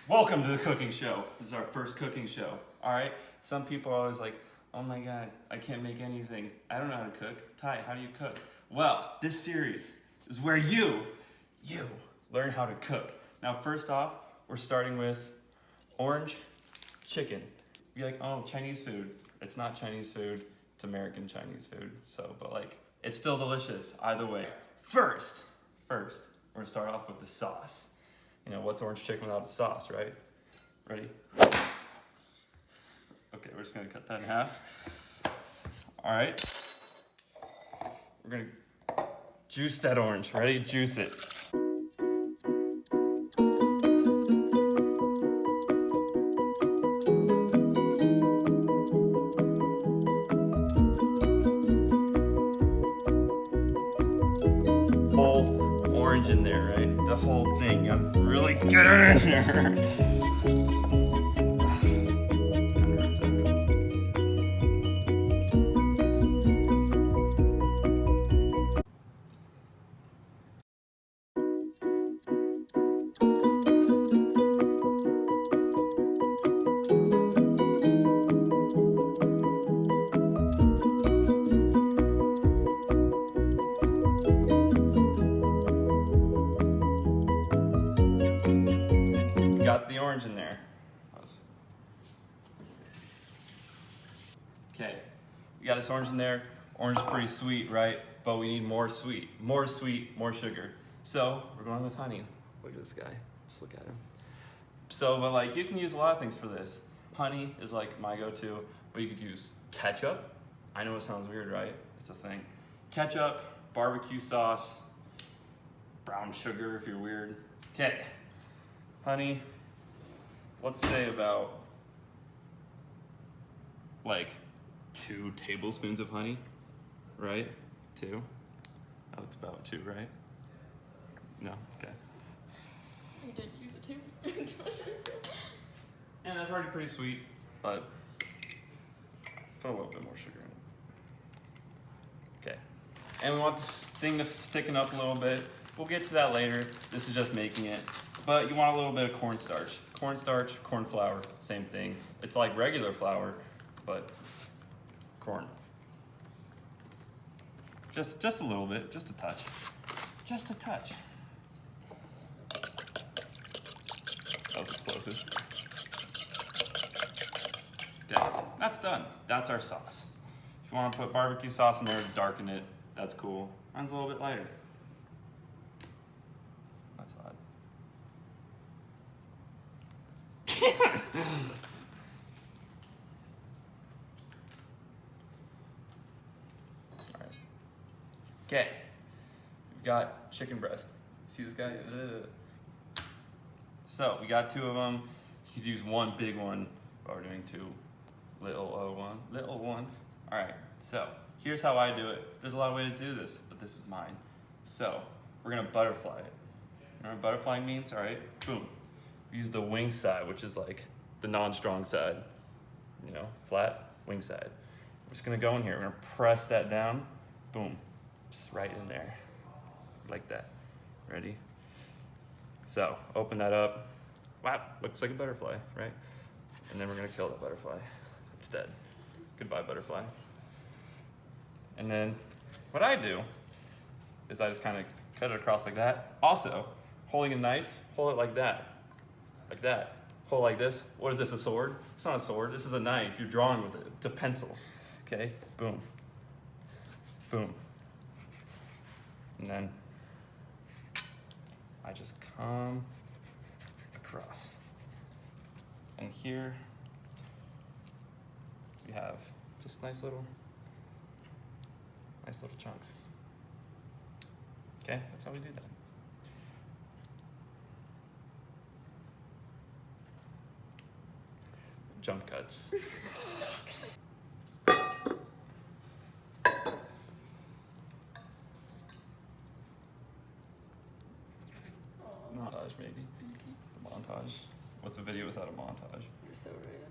Welcome to the cooking show. This is our first cooking show. All right. Some people are always like, "Oh my God, I can't make anything. I don't know how to cook." Ty, how do you cook? Well, this series is where you learn how to cook. Now, first off, we're starting with orange chicken. You're like, "Oh, Chinese food." It's not Chinese food. It's American Chinese food. So, but like, it's still delicious either way. First, we're gonna start off with the sauce. You know, what's orange chicken without a sauce, right? Ready? Okay, we're just gonna cut that in half. All right. We're gonna juice that orange. Ready? Juice it. Whole orange in there, right? The whole thing. You gotta really get it in there. Got the orange in there. Okay, we got this orange in there. Orange is pretty sweet, right? But we need more sweet, more sugar. So we're going with honey. Look at this guy, just look at him. So, but like, you can use a lot of things for this. Honey is like my go-to, but you could use ketchup. I know it sounds weird, right? It's a thing. Ketchup, barbecue sauce, brown sugar if you're weird. Okay, honey. Let's say about like 2 tablespoons of honey, right? 2. That looks about 2, right? No, okay. You did use a tablespoon. And that's already pretty sweet, but put a little bit more sugar in it. Okay. And we want this thing to thicken up a little bit. We'll get to that later. This is just making it. But you want a little bit of cornstarch. Cornstarch, corn flour, same thing. It's like regular flour, but corn. Just a little bit, just a touch. Just a touch. That was explosive. Okay, that's done. That's our sauce. If you want to put barbecue sauce in there to darken it, that's cool. Mine's a little bit lighter. That's odd. Alright. Okay. We've got chicken breast. See this guy? Ugh. So we got 2 of them. You could use 1 big one, but we're doing 2 little ones. Alright, so here's how I do it. There's a lot of ways to do this, but this is mine. So we're gonna butterfly it. You know what butterflying means? Alright, boom. We use the wing side, which is like the non-strong side, you know, flat wing side. We're just gonna go in here, we're gonna press that down, boom, just right in there, like that. Ready? So, open that up, wow, looks like a butterfly, right? And then we're gonna kill that butterfly. It's dead. Goodbye, butterfly. And then, what I do is I just kind of cut it across like that. Also, holding a knife, hold it like that. Like that. Hold like this. What is this, a sword? It's not a sword, this is a knife. You're drawing with it. It's a pencil. Okay? Boom. Boom. And then I just come across. And here we have just nice little chunks. Okay? That's how we do that. Jump cuts. Montage, maybe. Okay. The montage. What's a video without a montage? You're so right.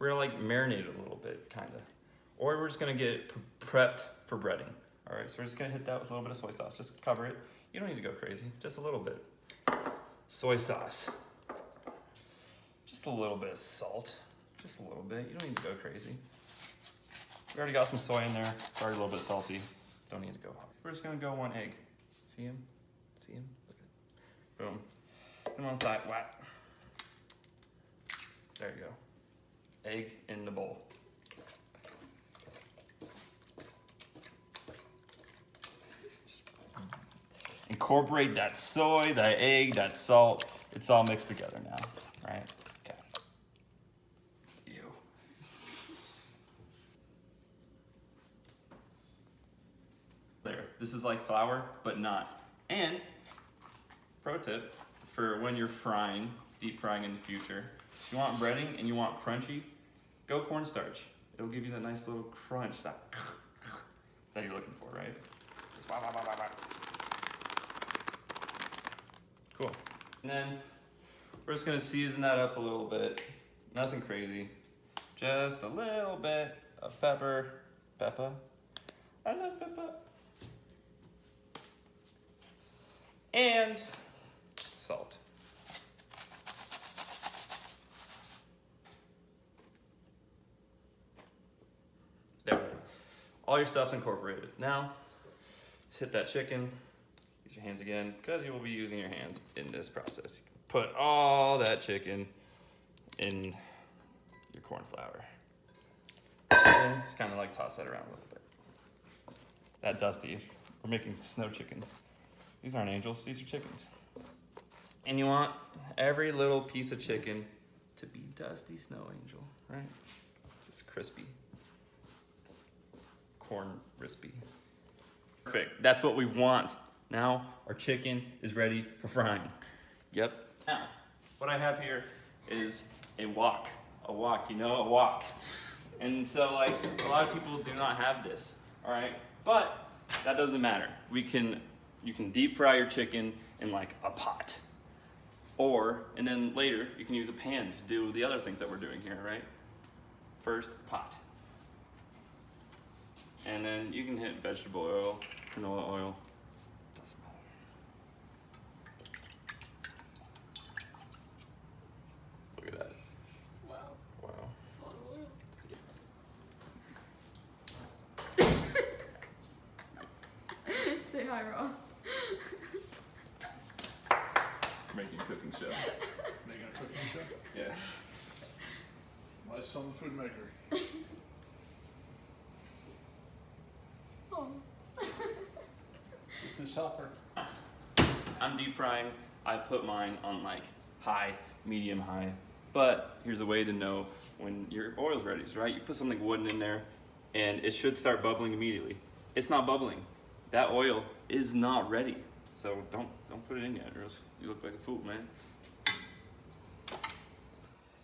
we're gonna like marinate it a little bit, kinda. Or we're just gonna get it prepped for breading. All right, so we're just gonna hit that with a little bit of soy sauce. Just cover it. You don't need to go crazy, just a little bit. Soy sauce. Just a little bit of salt. Just a little bit, you don't need to go crazy. We already got some soy in there. It's already a little bit salty. Don't need to go hot. We're just gonna go 1 egg. See him? See him? Look at him. Boom. Put him on the side. Whack. There you go. Egg in the bowl. Incorporate that soy, that egg, that salt. It's all mixed together now, right? Okay. Ew. There. This is like flour, but not. And, pro tip, for when you're frying, deep frying in the future, if you want breading and you want crunchy, go cornstarch. It'll give you that nice little crunch that you're looking for, right? Just wah, wah, wah, wah, wah. Cool. And then we're just gonna season that up a little bit. Nothing crazy. Just a little bit of pepper. Pepper. I love pepper. And salt. There. All your stuff's incorporated. Now, just hit that chicken. Use your hands again, because you will be using your hands in this process. Put all that chicken in your corn flour. And just kind of like toss that around a little bit. That dusty. We're making snow chickens. These aren't angels, these are chickens. And you want every little piece of chicken to be dusty snow angel, right? Just crispy. Corn crispy. Perfect, that's what we want. Now our chicken is ready for frying. Yep. Now, what I have here is a wok. A wok, you know, a wok. And so like, a lot of people do not have this, all right? But that doesn't matter. You can deep fry your chicken in like a pot. Or, and then later, you can use a pan to do the other things that we're doing here, right? First, pot. And then you can hit vegetable oil, canola oil. Doesn't matter. Look at that. Wow. Wow. That's a lot of oil. Say hi, Ross. Making a cooking show. Making a cooking show? Yeah. My son, the food maker. Oh. With this helper. I'm deep frying. I put mine on like high, medium high. But here's a way to know when your oil's ready, right? You put something wooden in there and it should start bubbling immediately. It's not bubbling. That oil is not ready. So don't put it in yet or else you look like a fool, man.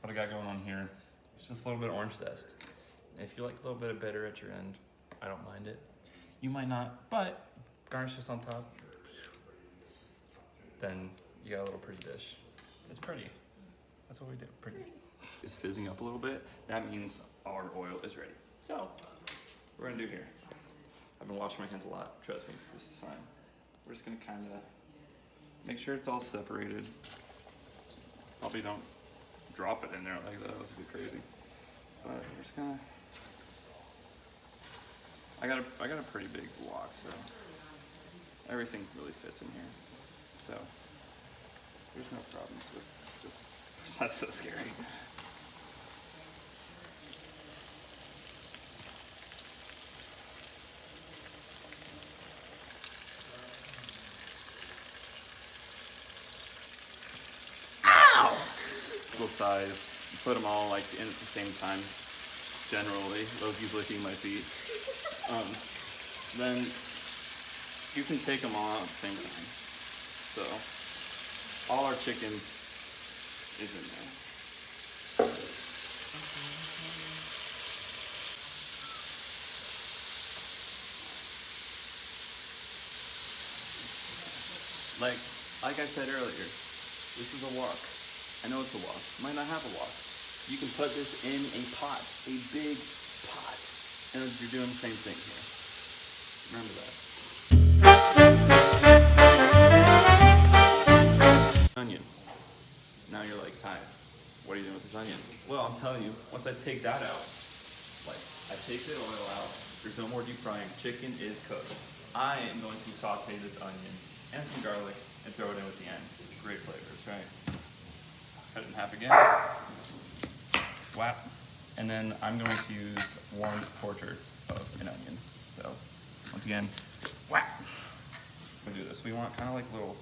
What I got going on here is just a little bit of orange zest. If you like a little bit of bitter at your end, I don't mind it. You might not, but garnish this on top. Then you got a little pretty dish. It's pretty. That's what we do, pretty. It's fizzing up a little bit. That means our oil is ready. So, what we're gonna do here. I've been washing my hands a lot, trust me, this is fine. We're just gonna kinda make sure it's all separated. Probably don't drop it in there like that, that's a bit crazy. But we're just gonna, I got a pretty big wok, so everything really fits in here. So there's no problems with this. That's so scary. Little size, put them all like in at the same time. Generally, Loki's licking my feet. Then you can take them all out at the same time. So all our chicken is in there. Like I said earlier, this is a wok. I know it's a wok. Might not have a wok. You can put this in a pot. a big pot. And you're doing the same thing here. Remember that. Onion. Now you're like, hi, what are you doing with this onion? Well, I'm telling you, once I take that out, like, I take the oil out, there's no more deep frying, chicken is cooked. I am going to saute this onion and some garlic and throw it in at the end. Great flavors, right? Cut it in half again. Whap. And then I'm going to use 1/4 of an onion. So, once again, whap. We'll do this. We want kind of like little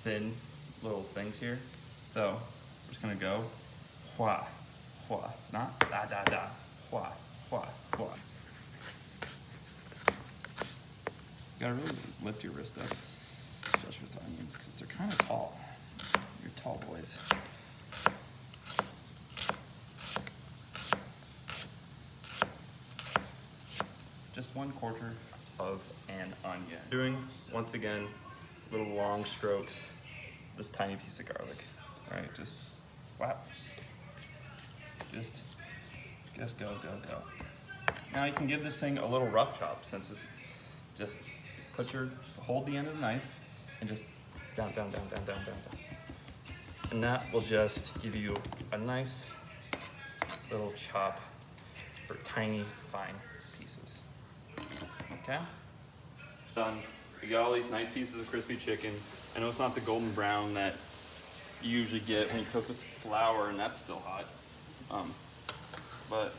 thin little things here. So, we're just gonna go hua, hua, not da da da, hua, hua, hua. You gotta really lift your wrist up, especially with onions, because they're kind of tall. You're tall boys. Just 1/4 of an onion. Doing, once again, little long strokes, this tiny piece of garlic, right? Just whap. Just go, go, go. Now you can give this thing a little rough chop since it's just hold the end of the knife and just down, down, down, down, down, down, down. And that will just give you a nice little chop for tiny, fine pieces. Okay? Done. We got all these nice pieces of crispy chicken. I know it's not the golden brown that you usually get when you cook with flour, and that's still hot. But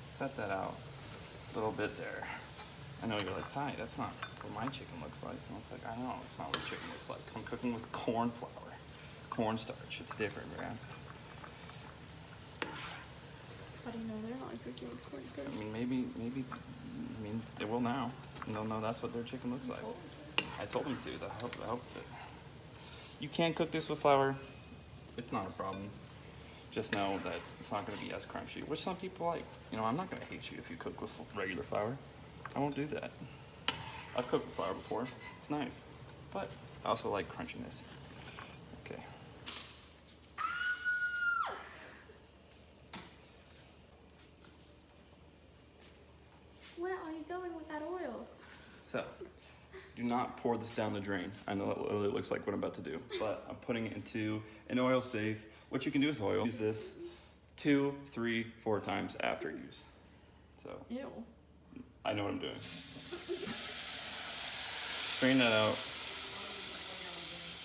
set that out a little bit there. I know you're like, Ty, that's not what my chicken looks like. And it's like, I know, it's not what chicken looks like, because I'm cooking with corn flour, cornstarch. It's different, man. How do you know they're not cooking with cornstarch? I mean, maybe, they will now. And they'll know that's what their chicken looks like. I told them to. I hope that. You can cook this with flour. It's not a problem. Just know that it's not going to be as crunchy, which some people like. You know, I'm not going to hate you if you cook with regular flour. I won't do that. I've cooked with flour before. It's nice. But I also like crunchiness. Okay. Where are you going with that oil? So, do not pour this down the drain. I know that literally looks like what I'm about to do, but I'm putting it into an oil safe. What you can do with oil, use this 2, 3, 4 times after use. So, Ew. I know what I'm doing. Strain that out.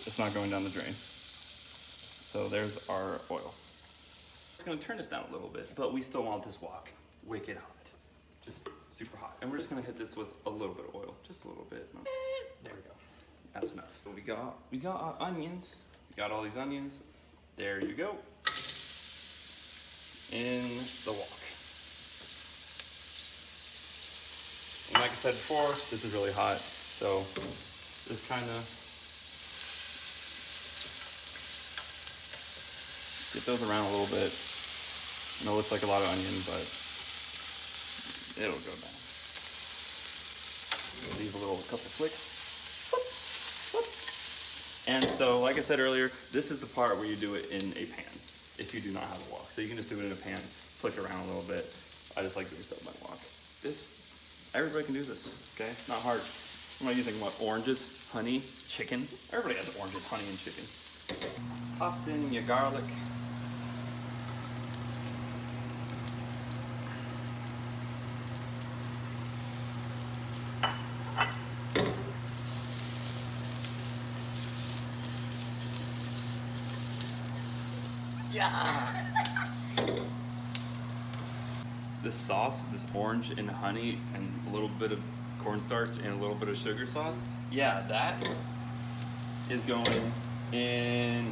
It's not going down the drain. So there's our oil. It's gonna turn this down a little bit, but we still want this wok wicked hot. Just super hot. And we're just gonna hit this with a little bit of oil, just a little bit. There we go. That's enough. So we got our onions. We got all these onions. There you go. In the wok. And like I said before, this is really hot, so just kind of get those around a little bit. I know it looks like a lot of onion, but it'll go down. Leave a couple flicks. And so, like I said earlier, this is the part where you do it in a pan if you do not have a wok. So you can just do it in a pan, flick it around a little bit. I just like doing stuff in my wok. Everybody can do this, okay? It's not hard. I'm not using what, oranges, honey, chicken. Everybody has oranges, honey, and chicken. Toss in your garlic. Yeah. This sauce, this orange and honey and a little bit of cornstarch and a little bit of sugar sauce, yeah, that is going in.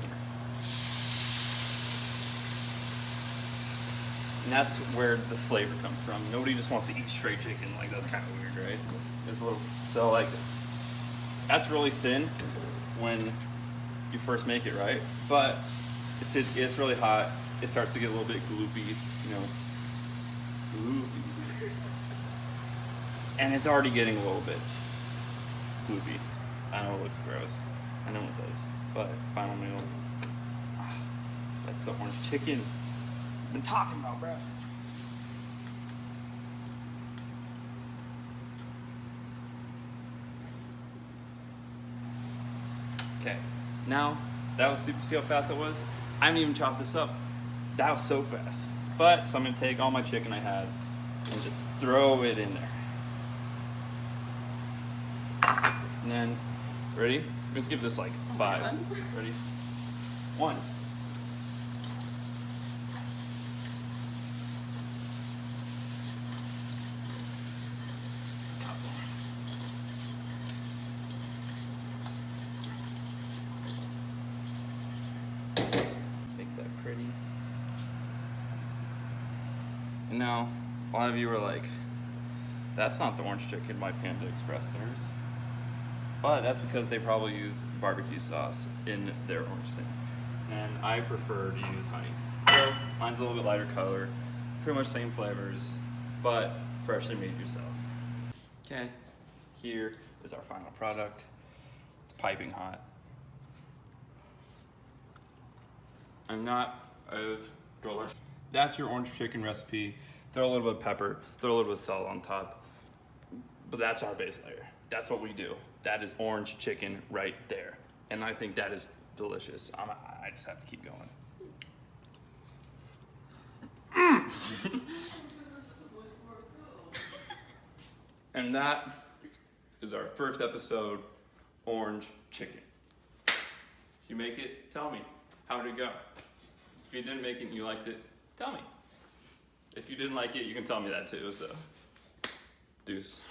And that's where the flavor comes from. Nobody just wants to eat straight chicken. Like, that's kind of weird, right? So, like, that's really thin when you first make it, right? But it's really hot. It starts to get a little bit gloopy, you know. Gloopy. And it's already getting a little bit gloopy. I know it looks gross. I know it does. But final meal. That's the orange chicken. been talking about, bro. Okay, now that was super. See how fast it was? I haven't even chopped this up. That was so fast. But so I'm gonna take all my chicken I had and just throw it in there. And then, ready? Let's give this like 5. Ready? 1. Make that pretty. And now, a lot of you were like, that's not the orange chicken my Panda Express serves. But that's because they probably use barbecue sauce in their orange thing. And I prefer to use honey. So mine's a little bit lighter color, pretty much same flavors, but freshly made yourself. Okay, here is our final product. It's piping hot. And not as delicious. That's your orange chicken recipe. Throw a little bit of pepper, throw a little bit of salt on top. But that's our base layer. That's what we do. That is orange chicken right there. And I think that is delicious. I just have to keep going. And that is our first episode, orange chicken. If you make it, tell me. How did it go? If you didn't make it and you liked it, tell me. If you didn't like it, you can tell me that too, so. Deuce.